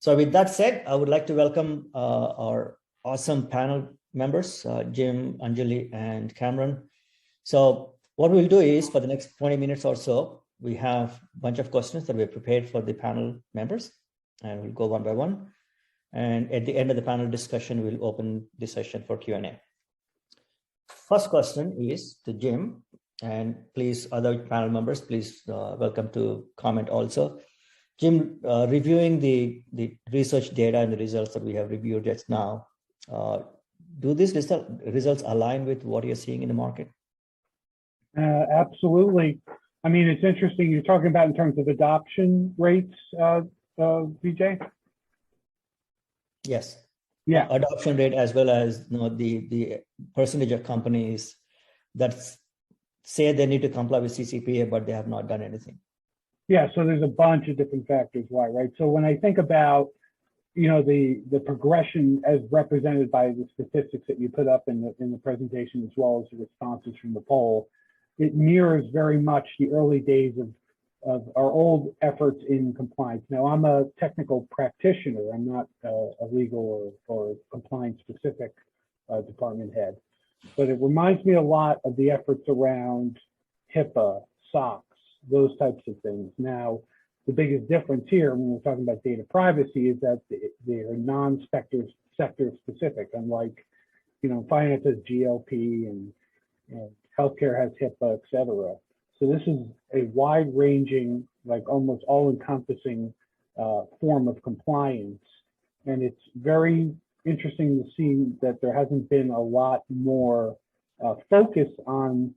So with that said, I would like to welcome our awesome panel members, Jim, Anjali, and Cameron. So what we'll do is for the next 20 minutes or so, we have a bunch of questions that we have prepared for the panel members, and we'll go one by one. And at the end of the panel discussion, we'll open the session for Q&A. First question is to Jim, and please, other panel members, please welcome to comment also. Jim, reviewing the research data and the results that we have reviewed just now, do these results align with what you're seeing in the market? Absolutely. I mean, it's interesting. You're talking about in terms of adoption rates, Vijay? Yes. Yeah. Adoption rate as well as the percentage of companies that say they need to comply with CCPA, but they have not done anything. Yeah, so there's a bunch of different factors why, right? So when I think about, the progression as represented by the statistics that you put up in the presentation, as well as the responses from the poll, it mirrors very much the early days of our old efforts in compliance. Now, I'm a technical practitioner. I'm not a legal or compliance specific department head, but it reminds me a lot of the efforts around HIPAA, SOX, those types of things. Now, the biggest difference here when we're talking about data privacy is that they are non-sector specific, unlike, finance has GLP and healthcare has HIPAA, et cetera. So this is a wide-ranging, like almost all-encompassing form of compliance. And it's very interesting to see that there hasn't been a lot more focus on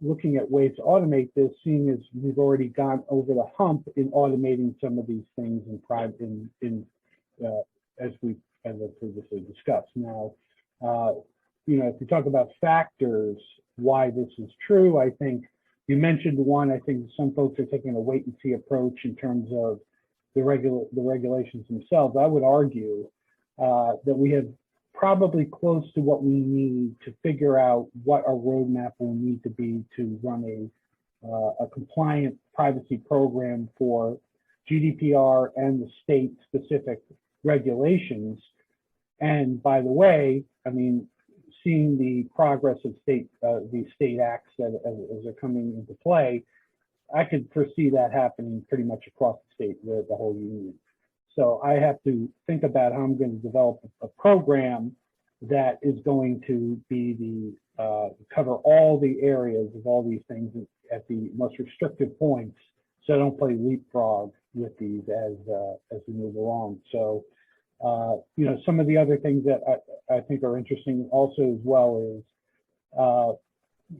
looking at ways to automate this, seeing as we've already gone over the hump in automating some of these things as I previously discussed. Now, if you talk about factors why this is true, I think you mentioned one. I think some folks are taking a wait and see approach in terms of the regulations themselves. I would argue that we have probably close to what we need to figure out what our roadmap will need to be to run a compliant privacy program for GDPR and the state-specific regulations. And by the way, I mean, seeing the progress of these state acts that as they're coming into play, I could foresee that happening pretty much across the state, the whole union. So I have to think about how I'm going to develop a program that is going to be cover all the areas of all these things at the most restrictive points, so I don't play leapfrog with these as we move along. So some of the other things that I think are interesting also as well is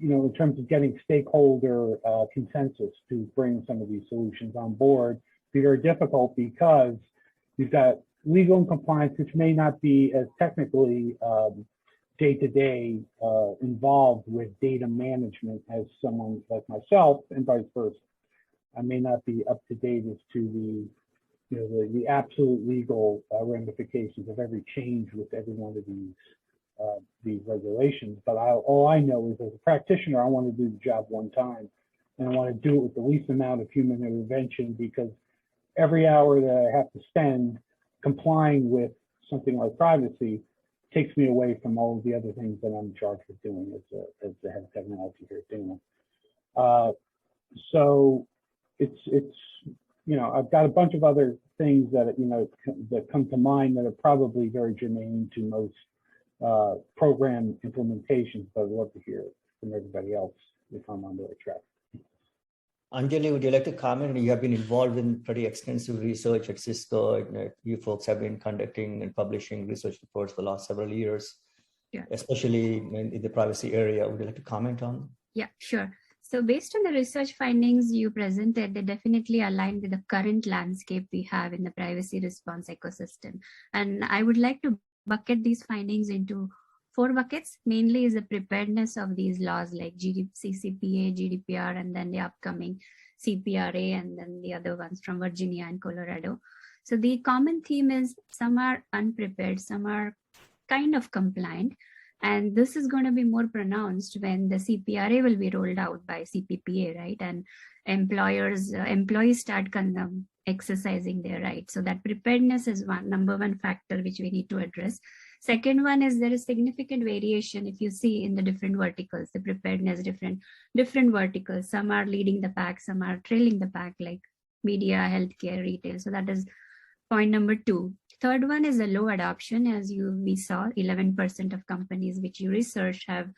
in terms of getting stakeholder consensus to bring some of these solutions on board. Be very difficult because you've got legal and compliance, which may not be as technically day-to-day involved with data management as someone like myself, and vice versa. I may not be up to date as to the absolute legal ramifications of every change with every one of these regulations. But all I know is, as a practitioner, I want to do the job one time, and I want to do it with the least amount of human intervention, because every hour that I have to spend complying with something like privacy takes me away from all of the other things that I'm charged with doing as the head of technology here at Dana. So it's I've got a bunch of other things that that come to mind that are probably very germane to most program implementations, but I'd love to hear from everybody else if I'm on the right track. Anjali, would you like to comment? You have been involved in pretty extensive research at Cisco. You folks have been conducting and publishing research reports for the last several years, especially in the privacy area. Would you like to comment on? Yeah, sure. So based on the research findings you presented, they definitely align with the current landscape we have in the privacy response ecosystem. And I would like to bucket these findings into 4 buckets. Mainly is the preparedness of these laws like CCPA, GDPR, and then the upcoming CPRA, and then the other ones from Virginia and Colorado. So the common theme is some are unprepared, some are kind of compliant. And this is going to be more pronounced when the CPRA will be rolled out by CPPA, right? And employees start exercising their rights. So that preparedness is number one factor which we need to address. Second one is there is significant variation if you see in the different verticals, the preparedness, different verticals. Some are leading the pack, some are trailing the pack, like media, healthcare, retail. So that is point number two. Third one is the low adoption. As we saw, 11% of companies which you research have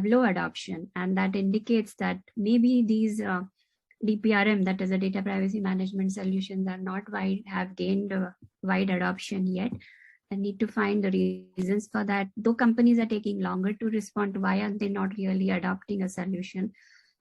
low adoption, and that indicates that maybe these DPRM, that is a data privacy management solutions, are not have gained wide adoption yet, and need to find the reasons for that. Though companies are taking longer to respond, why are they not really adopting a solution?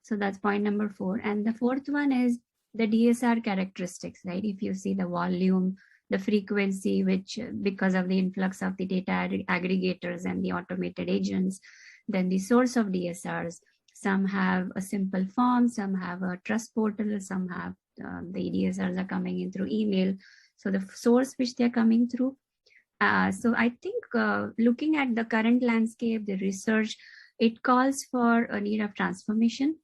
So that's point number 4. And the fourth one is the DSR characteristics, right? If you see the volume, the frequency, which because of the influx of the data aggregators and the automated agents, then the source of DSRs. Some have a simple form, some have a trust portal, some have the DSRs are coming in through email. So the source which they're coming through. So I think looking at the current landscape, the research, it calls for a need of transformation.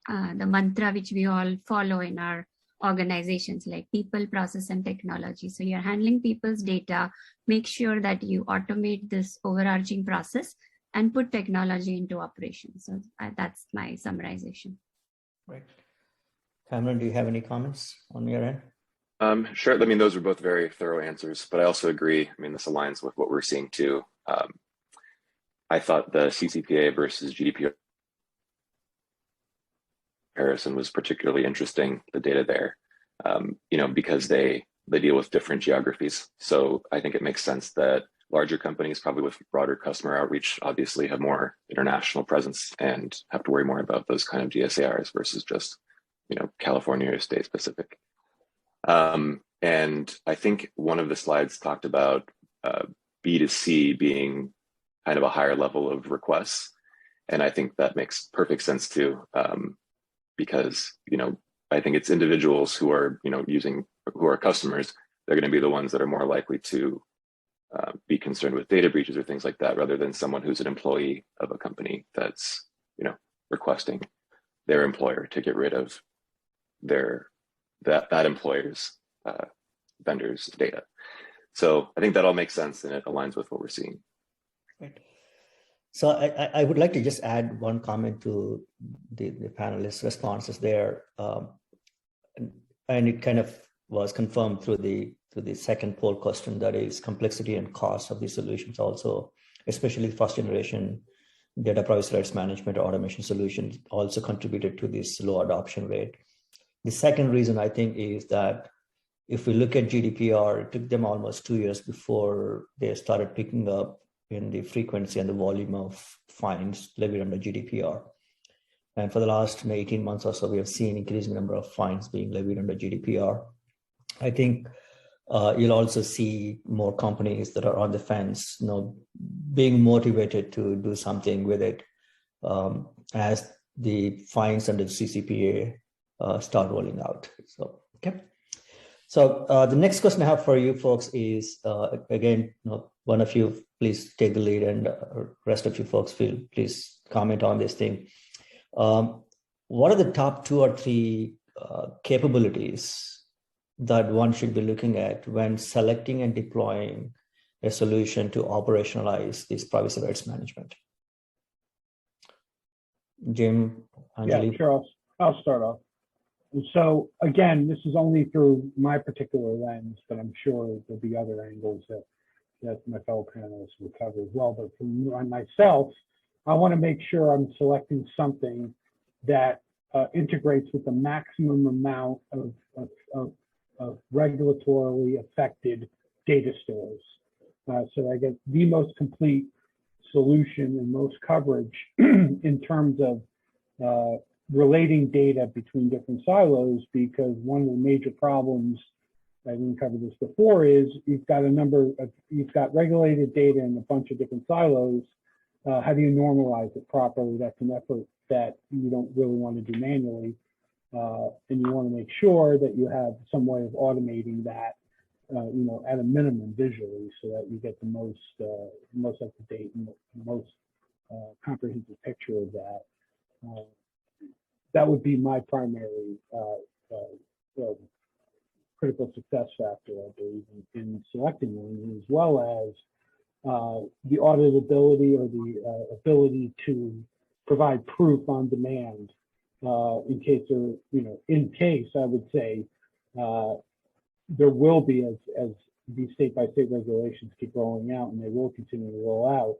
The mantra which we all follow in our organizations, like people, process, and technology. So you're handling people's data, make sure that you automate this overarching process and put technology into operation. So that's my summarization. Right. Cameron, do you have any comments on your end? Sure. I mean, those were both very thorough answers, but I also agree. I mean, this aligns with what we're seeing too. I thought the CCPA versus GDPR comparison was particularly interesting, the data there, because they deal with different geographies. So I think it makes sense that larger companies, probably with broader customer outreach, obviously have more international presence and have to worry more about those kind of DSARs versus just, California or state specific. And I think one of the slides talked about B2C being kind of a higher level of requests. And I think that makes perfect sense too, because, I think it's individuals who are, who are customers, they're going to be the ones that are more likely to be concerned with data breaches or things like that, rather than someone who's an employee of a company that's, requesting their employer to get rid of that employer's vendor's data. So I think that all makes sense and it aligns with what we're seeing. Right. So I would like to just add one comment to the panelists' responses there, and it kind of was confirmed through the second poll question, that is complexity and cost of these solutions also, especially first generation data privacy rights management or automation solutions also contributed to this low adoption rate. The second reason I think is that if we look at GDPR, it took them almost 2 years before they started picking up in the frequency and the volume of fines levied under GDPR. And for the last 18 months or so, we have seen increasing number of fines being levied under GDPR. I think you'll also see more companies that are on the fence, being motivated to do something with it as the fines under the CCPA start rolling out. So, okay. So the next question I have for you folks is, again, one of you please take the lead, and rest of you folks please comment on this thing. What are the top 2 or 3 capabilities that one should be looking at when selecting and deploying a solution to operationalize this privacy rights management? Jim, Anjali? Yeah, sure. I'll start off. So again, this is only through my particular lens, but I'm sure there'll be other angles that my fellow panelists will cover as well. But for myself, I want to make sure I'm selecting something that integrates with the maximum amount of regulatorily affected data stores. So I get the most complete solution and most coverage in terms of relating data between different silos, because one of the major problems, I didn't cover this before, is you've got regulated data in a bunch of different silos. How do you normalize it properly? That's an effort that you don't really want to do manually. And you want to make sure that you have some way of automating that, at a minimum visually, so that you get the most up to date and the most comprehensive picture of that. That would be my primary critical success factor, I believe, in selecting one, as well as the auditability or the ability to provide proof on demand in case I would say there will be, as these state-by-state regulations keep rolling out, and they will continue to roll out.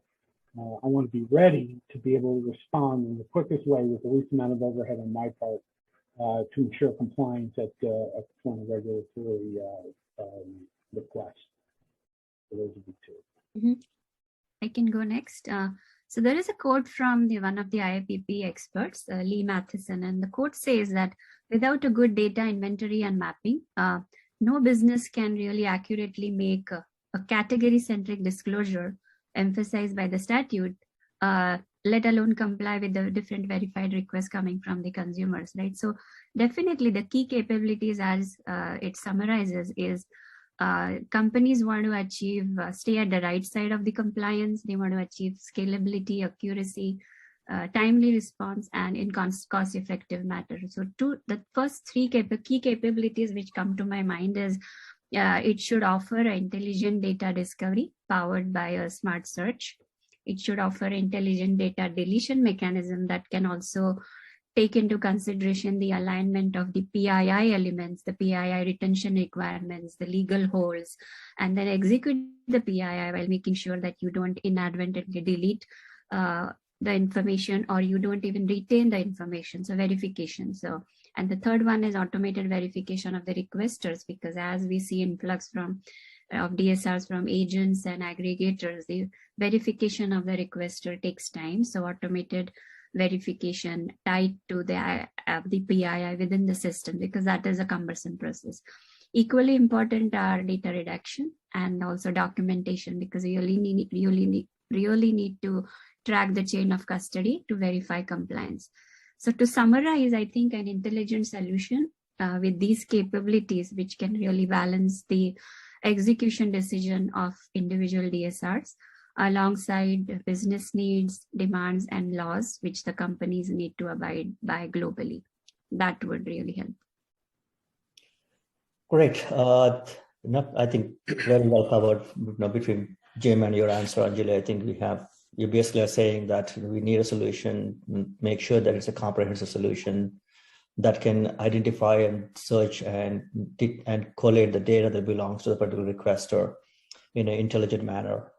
I want to be ready to be able to respond in the quickest way with the least amount of overhead on my part to ensure compliance at the point of regulatory request. So those would be two. Mm-hmm. I can go next. So there is a quote from one of the IAPP experts, Lee Matheson, and the quote says that without a good data inventory and mapping, no business can really accurately make a category-centric disclosure emphasized by the statute, let alone comply with the different verified requests coming from the consumers, right? So definitely the key capabilities, as it summarizes, is companies want to achieve, stay at the right side of the compliance. They want to achieve scalability, accuracy, timely response, and in cost-effective manner. So the first three key capabilities which come to my mind is it should offer intelligent data discovery powered by a smart search. It should offer intelligent data deletion mechanism that can also take into consideration the alignment of the PII elements, the PII retention requirements, the legal holds, and then execute the PII while making sure that you don't inadvertently delete the information, or you don't even retain the information, so verification. So, and the third one is automated verification of the requesters, because as we see influx of DSRs from agents and aggregators, the verification of the requester takes time. So automated verification tied to the PII within the system, because that is a cumbersome process. Equally important are data redaction and also documentation, because you really need to track the chain of custody to verify compliance. So to summarize, I think an intelligent solution with these capabilities, which can really balance the execution decision of individual DSRs alongside business needs, demands, and laws, which the companies need to abide by globally. That would really help. Great. I think very well covered between Jim and your answer, Anjali. I think you basically are saying that we need a solution, make sure that it's a comprehensive solution that can identify and search and collate the data that belongs to the particular requester in an intelligent manner,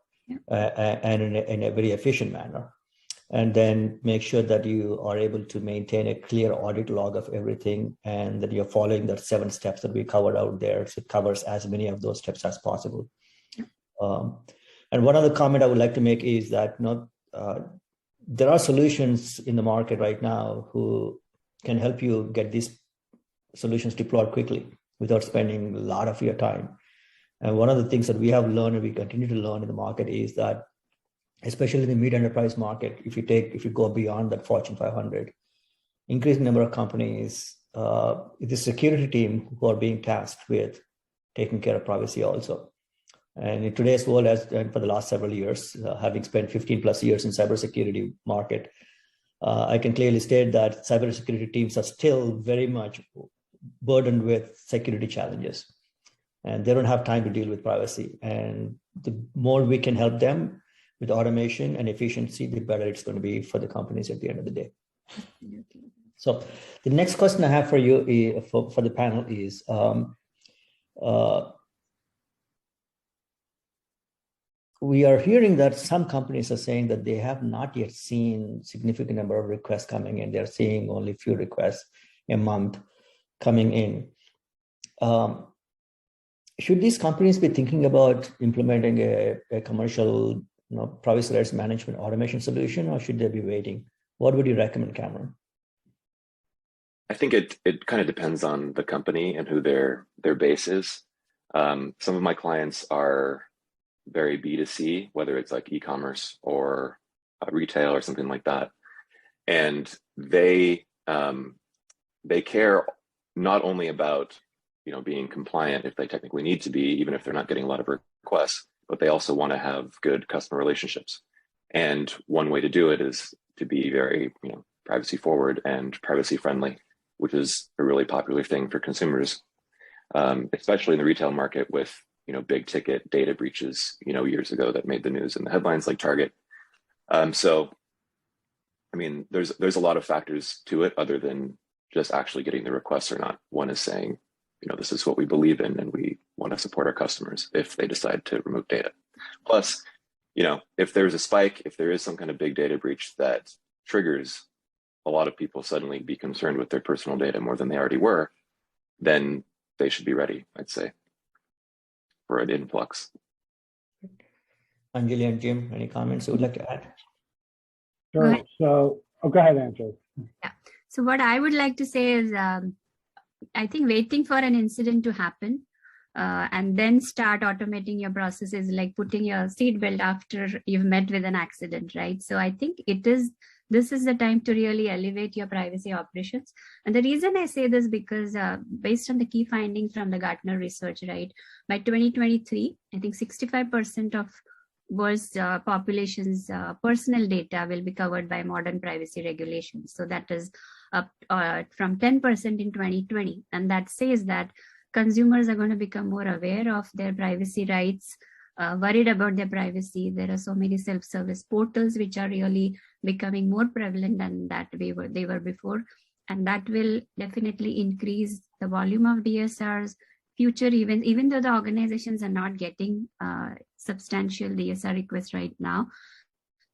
and in a very efficient manner. And then make sure that you are able to maintain a clear audit log of everything, and that you're following the 7 steps that we covered out there. So it covers as many of those steps as possible. And one other comment I would like to make is that there are solutions in the market right now who can help you get these solutions deployed quickly without spending a lot of your time. And one of the things that we have learned and we continue to learn in the market is that, especially in the mid-enterprise market, if you go beyond that Fortune 500, increasing number of companies, the security team who are being tasked with taking care of privacy also. And in today's world, for the last several years, having spent 15 plus years in cybersecurity market, I can clearly state that cybersecurity teams are still very much burdened with security challenges, and they don't have time to deal with privacy. And the more we can help them with automation and efficiency, the better it's going to be for the companies at the end of the day. So the next question I have for you, for the panel, is we are hearing that some companies are saying that they have not yet seen significant number of requests coming in. They're seeing only a few requests a month coming in. Should these companies be thinking about implementing a commercial privacy rights management automation solution, or should they be waiting? What would you recommend, Cameron? I think it kind of depends on the company and who their base is. Some of my clients are very B2C, whether it's like e-commerce or retail or something like that. And they care not only about being compliant if they technically need to be, even if they're not getting a lot of requests, but they also want to have good customer relationships. And one way to do it is to be very privacy forward and privacy friendly, which is a really popular thing for consumers. especially in the retail market with, big ticket data breaches, years ago that made the news and the headlines like Target. So, I mean, there's a lot of factors to it other than just actually getting the requests or not. One is saying, this is what we believe in and we want to support our customers if they decide to remove data. Plus, if there's a spike, if there is some kind of big data breach that triggers a lot of people suddenly be concerned with their personal data more than they already were, then they should be ready, I'd say, for an influx. Anjali and Jim, any comments you would like to add? Sure. So, go ahead, Angela. Yeah. So what I would like to say is, I think waiting for an incident to happen and then start automating your processes, like putting your seatbelt after you've met with an accident, right? So I think this is the time to really elevate your privacy operations. And the reason I say this because based on the key findings from the Gartner research, right, by 2023, I think 65% of world's population's personal data will be covered by modern privacy regulations. So that is up from 10% in 2020. And that says that consumers are going to become more aware of their privacy rights, worried about their privacy. There are so many self-service portals which are really becoming more prevalent than that they were before. And that will definitely increase the volume of DSRs, future events, even though the organizations are not getting substantial DSR requests right now.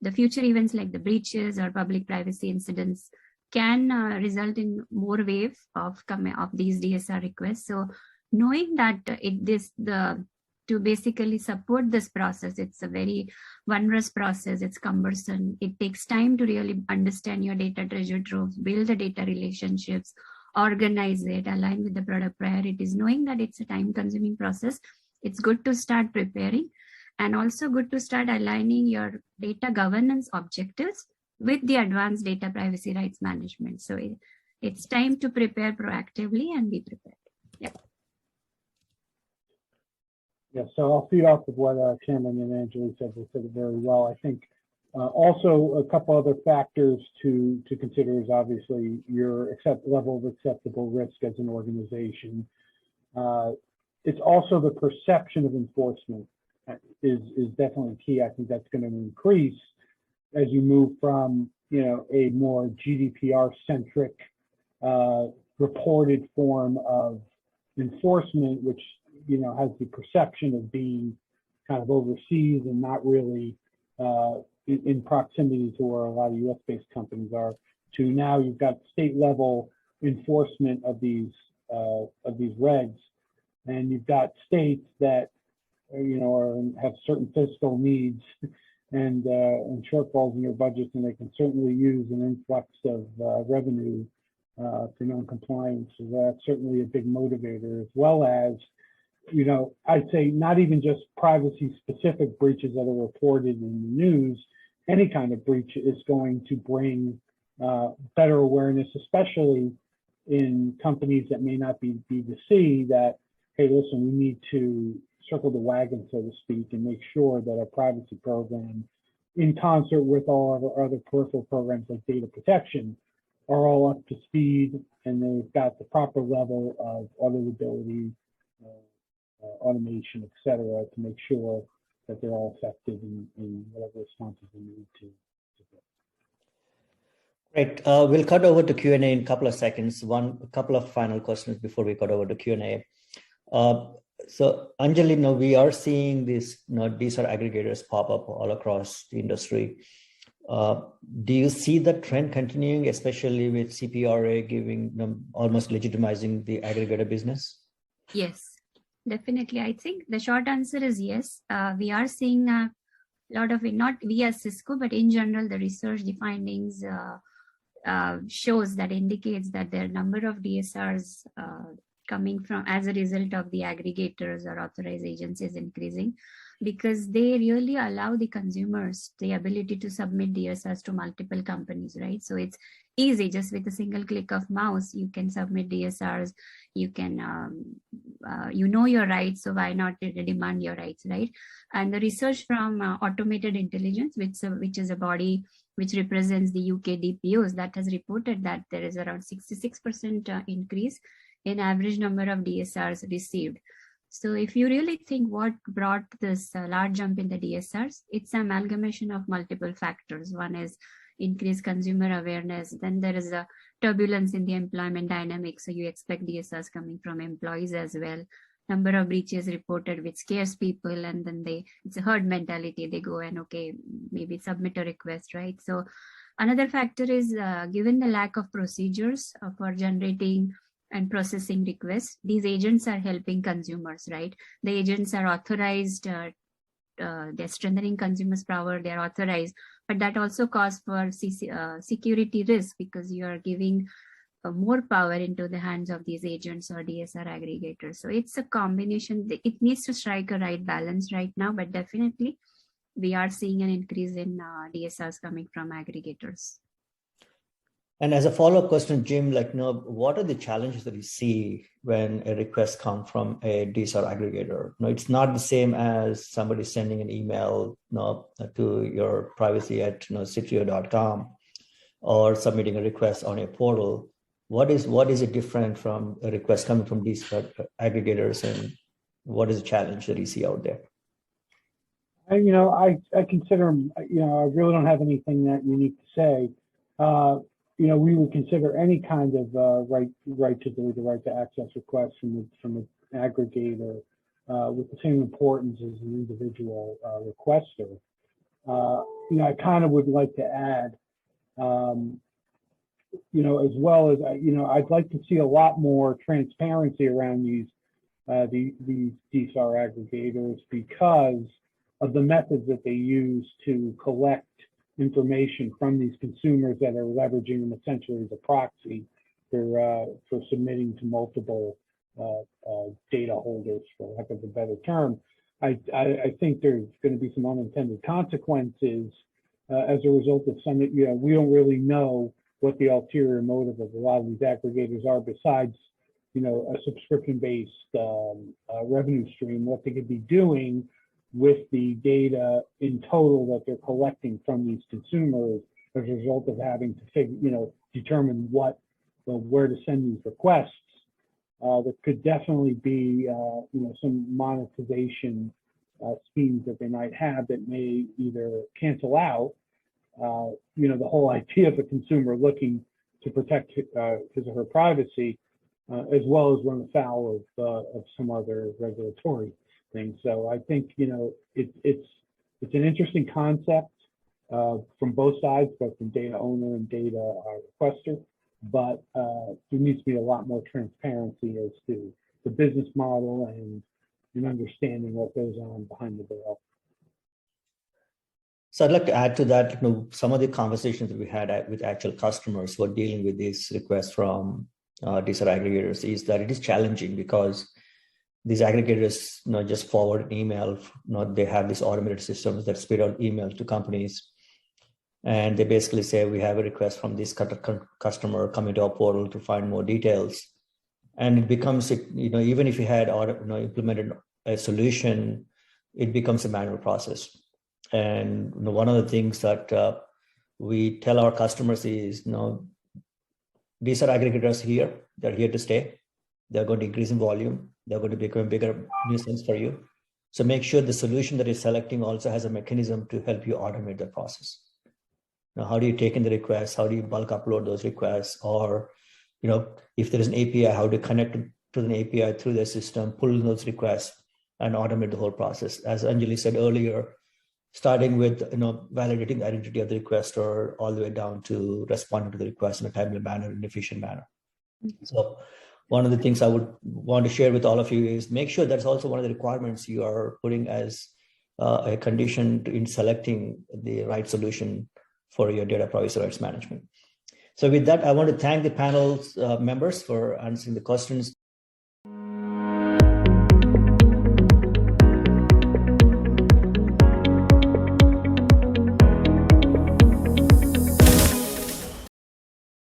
The future events like the breaches or public privacy incidents can result in more wave of these DSR requests. So knowing that to basically support this process, it's a very onerous process, it's cumbersome, it takes time to really understand your data treasure troves, build the data relationships, organize it, align with the product priorities. Knowing that it's a time-consuming process, it's good to start preparing, and also good to start aligning your data governance objectives with the advanced data privacy rights management. So it's time to prepare proactively and be prepared. Yeah. Yeah, so I'll feed off of what Cameron and Angela said. They said it very well. I think also a couple other factors to consider is obviously your level of acceptable risk as an organization. It's also the perception of enforcement is definitely key. I think that's going to increase as you move from a more GDPR-centric reported form of enforcement, which has the perception of being kind of overseas and not really in proximity to where a lot of US-based companies are, to now you've got state level enforcement of these regs, and you've got states that have certain fiscal needs and shortfalls in your budgets, and they can certainly use an influx of revenue for non-compliance. So that's certainly a big motivator, as well as I'd say not even just privacy specific breaches that are reported in the news. Any kind of breach is going to bring better awareness, especially in companies that may not be B2C, that, hey, listen, we need to circle the wagon, so to speak, and make sure that our privacy program, in concert with all of our other peripheral programs like data protection, are all up to speed and they've got the proper level of auditability, automation, et cetera, to make sure that they're all effective in whatever responses they need to get. Great. We'll cut over to Q&A in a couple of seconds. A couple of final questions before we cut over to Q&A. So Anjali, now we are seeing these aggregators pop up all across the industry. Do you see that trend continuing, especially with CPRA giving them almost legitimizing the aggregator business? Yes. Definitely. I think the short answer is yes. We are seeing a lot of it, not we as Cisco, but in general, the research, the findings shows that indicates that there are a number of DSRs coming from as a result of the aggregators or authorized agencies increasing, because they really allow the consumers the ability to submit DSRs to multiple companies, right? So it's easy, just with a single click of mouse, you can submit DSRs, you can, your rights, so why not demand your rights, right? And the research from Automated Intelligence, which is a body which represents the UK DPOs, that has reported that there is around 66% increase in average number of DSRs received. So if you really think what brought this large jump in the DSRs, it's an amalgamation of multiple factors. One is increased consumer awareness. Then there is a turbulence in the employment dynamics. So you expect DSRs coming from employees as well. Number of breaches reported, which scares people, and then it's a herd mentality. They go and okay, maybe submit a request, right? So another factor is given the lack of procedures for generating and processing requests, these agents are helping consumers, right? The agents are authorized, they're strengthening consumers' power, they're authorized, but that also causes for security risk because you are giving more power into the hands of these agents or DSR aggregators. So it's a combination. It needs to strike a right balance right now, but definitely we are seeing an increase in DSRs coming from aggregators. And as a follow-up question, Jim, what are the challenges that you see when a request comes from a DSR aggregator? It's not the same as somebody sending an email to your privacy at CYTRIO.com or submitting a request on a portal. What is it different from a request coming from these aggregators, and what is the challenge that you see out there? I consider, I really don't have anything that unique to say. We would consider any kind of right to delete, the right to access requests from an aggregator with the same importance as an individual requester. I kind of would like to add, as well as I'd like to see a lot more transparency around these DSR aggregators because of the methods that they use to collect information from these consumers that are leveraging them essentially as a proxy for submitting to multiple data holders, for lack of a better term. I think there's going to be some unintended consequences as a result of some. We don't really know what the ulterior motive of a lot of these aggregators are, besides a subscription-based revenue stream. What they could be doing with the data in total that they're collecting from these consumers as a result of having to determine where to send these requests. There could definitely be some monetization schemes that they might have that may either cancel out the whole idea of a consumer looking to protect his or her privacy, as well as run afoul of some other regulatory thing. So I think it's an interesting concept from both sides, both from data owner and data requester. But there needs to be a lot more transparency as to the business model and understanding what goes on behind the veil. So I'd like to add to that, some of the conversations that we had with actual customers who are dealing with these requests from DSR aggregators is that it is challenging because these aggregators just forward an email. They have these automated systems that spit out emails to companies. And they basically say, we have a request from this customer coming to our portal to find more details. And it becomes, even if you had implemented a solution, it becomes a manual process. And one of the things that we tell our customers is, these are aggregators here. They're here to stay. They're going to increase in volume. They're going to become a bigger nuisance for you. So make sure the solution that you're selecting also has a mechanism to help you automate the process. Now, how do you take in the requests? How do you bulk upload those requests? Or, if there is an API, how to connect to an API through the system, pull in those requests and automate the whole process. As Anjali said earlier, starting with, validating the identity of the requester all the way down to responding to the request in a timely manner and efficient manner. Mm-hmm. So one of the things I would want to share with all of you is make sure that's also one of the requirements you are putting as a condition in selecting the right solution for your data privacy rights management. So with that, I want to thank the panel's members for answering the questions.